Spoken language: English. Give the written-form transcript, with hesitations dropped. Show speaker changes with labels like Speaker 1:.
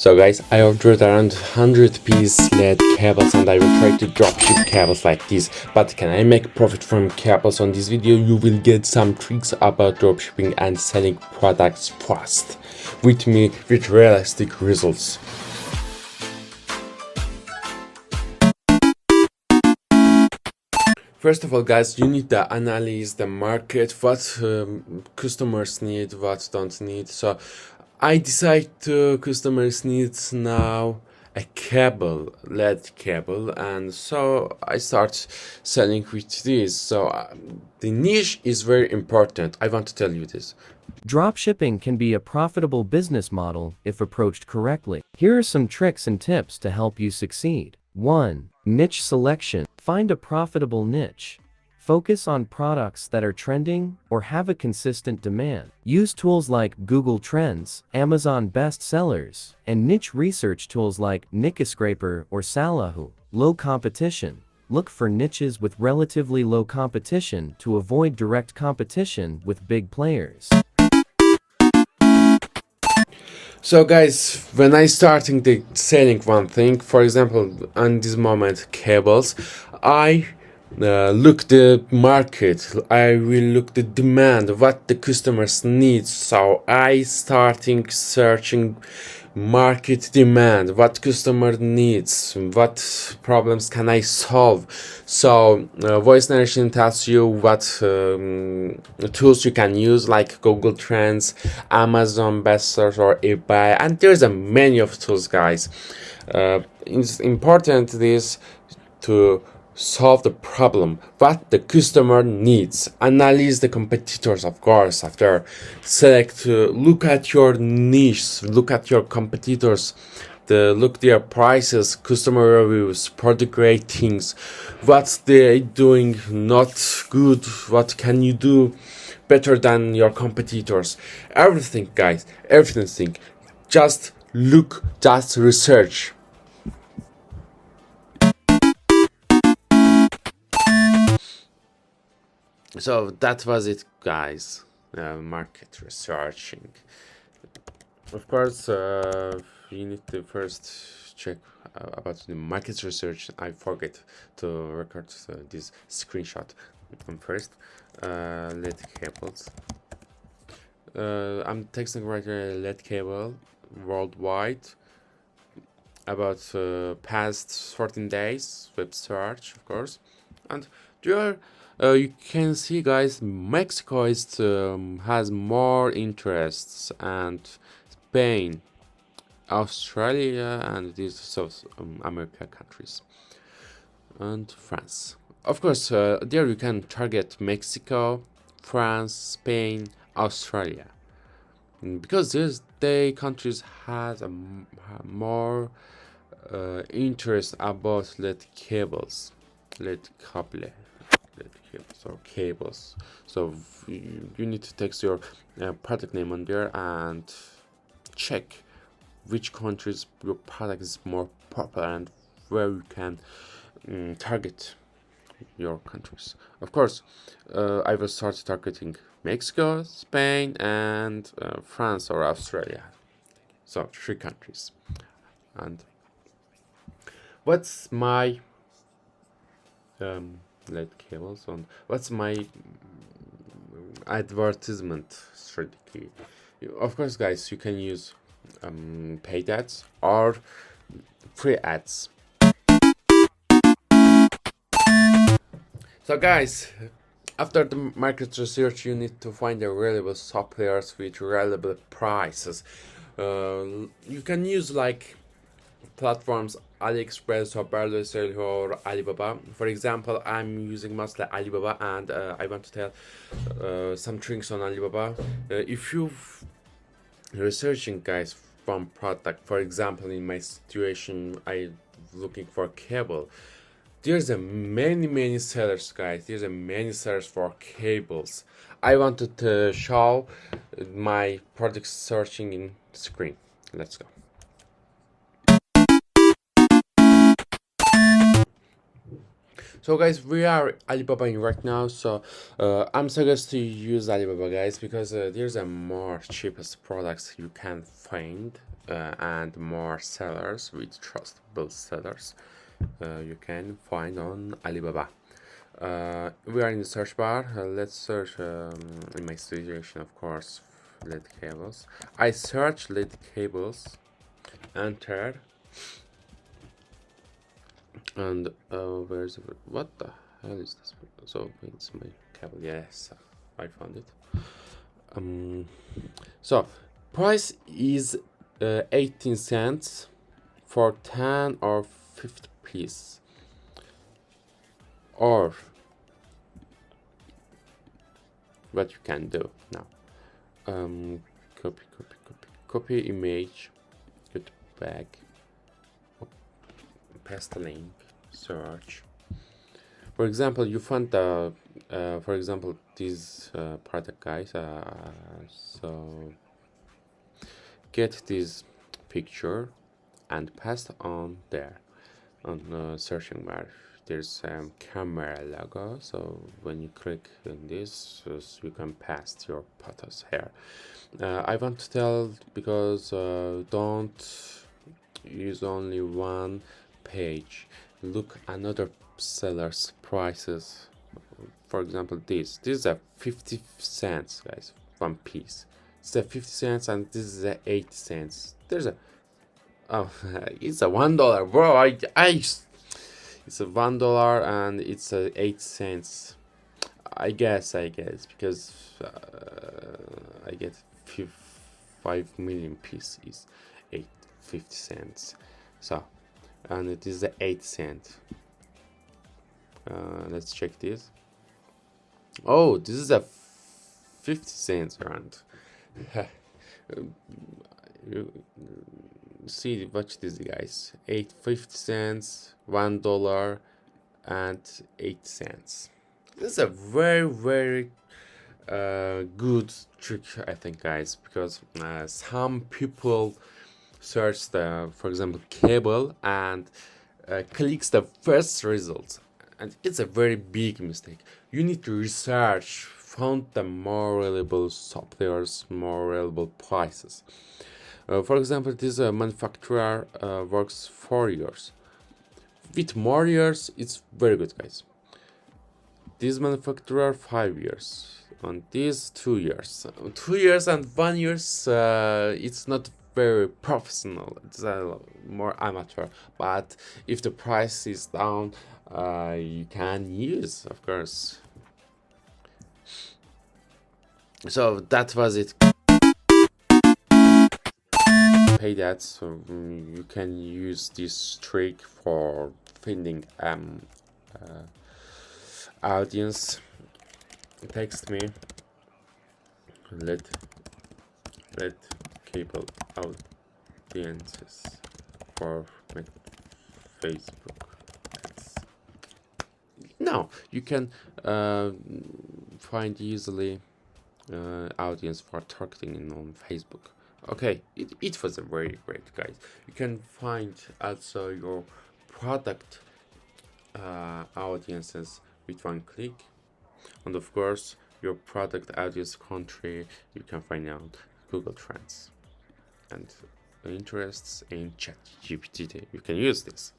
Speaker 1: So guys, I ordered around 100 piece LED cables and I will try to dropship cables like this. But can I make profit from cables? On this video you will get some tricks about dropshipping and selling products fast with me with realistic results. First of all, guys, you need to analyze the market, what customers need, what don't need. So I decide customers needs now a cable, LED cable, and so I start selling with this. So the niche is very important. I want to tell you this.
Speaker 2: Dropshipping can be a profitable business model if approached correctly. Here are some tricks and tips to help you succeed. 1. Niche selection. Find a profitable niche. Focus on products that are trending or have a consistent demand. Use tools like Google Trends, Amazon Best Sellers, and niche research tools like Nikkascraper or Salahu. Low competition. Look for niches with relatively low competition to avoid direct competition with big players.
Speaker 1: So guys, when I starting the selling one thing, for example, on this moment cables, I look the market. I will look the demand, what the customers need. So I starting searching market demand, what customer needs, what problems can I solve. So voice narration tells you what tools you can use, like Google Trends, Amazon Bestsellers, or eBay, and there's a many of tools, guys. It's important this to solve the problem, what the customer needs. Analyze the competitors, of course. After select, look at your niche, look at your competitors, look their prices, customer reviews, product ratings, what they doing not good, what can you do better than your competitors. Everything, guys, everything. Just look, just research. So that was it, guys. Market researching. Of course, you need to first check about the market research. I forget to record this screenshot first. LED cables. I'm texting right here LED cable worldwide about past 14 days web search, of course, and there. You can see, guys, Mexico has more interests, and Spain, Australia, and these South America countries, and France. Of course, there you can target Mexico, France, Spain, Australia, because they countries has more interest about LED cables, LED cable. Or cables. So you need to text your product name on there and check which countries your product is more popular and where you can target your countries. Of course, I will start targeting Mexico, Spain, and France or Australia. So 3 countries. And what's my LED cables on? What's my advertisement strategy? Of course, guys, you can use paid ads or free ads. So guys, after the market research, you need to find the reliable suppliers with reliable prices. You can use like platforms AliExpress or Supplier or Alibaba. For example, I'm using mostly Alibaba, and I want to tell some tricks on Alibaba. If you researching, guys, from product, for example, in my situation, I looking for cable. There's a many sellers, guys. There's a many sellers for cables. I wanted to show my product searching in screen. Let's go. So guys, we are Alibaba in right now, so I'm suggest to use Alibaba, guys, because there's a more cheapest products you can find and more sellers with trustable sellers you can find on Alibaba. We are in the search bar. Let's search in my situation, of course, LED cables. I search LED cables, enter, and where's what the hell is this? So it's my cable. Yes, I found it. So price is 18 cents for 10 or 50 piece, or what you can do now, copy image, go to back, paste the link, search. For example, you find the for example this product, guys. So get this picture and paste on there on searching bar. There's camera logo, so when you click on this, you can paste your photos here. I want to tell, because don't use only one page, look another seller's prices. For example, this is a 50 cents, guys, one piece. It's a 50 cents, and this is a 80 cents. There's a it's a $1, bro. It's a $1 and it's a 8 cents. I guess because I get 5 million pieces, 50 cents. So, and it is the 8 cent. Let's check this. Oh, this is a 50 cents around. See, watch this, guys. 50 cents, $1, and 8 cents. This is a very good trick, I think, guys, because some people search the, for example, cable and clicks the first result, and it's a very big mistake. You need to research, find the more reliable suppliers, more reliable prices. For example, this manufacturer works 4 years. With more years, it's very good, guys. This manufacturer 5 years, and this 2 years. 2 years and 1 year, it's not very professional. It's more amateur. But if the price is down, you can use, of course. So that was it. Pay that, so you can use this trick for finding audience. Text me, let cable audiences for my Facebook ads. Now you can find easily audience for targeting on Facebook. Okay, it was a very great, guys. You can find also your product audiences with one click, and of course your product audience country you can find out Google Trends, and interests in ChatGPT. You can use this.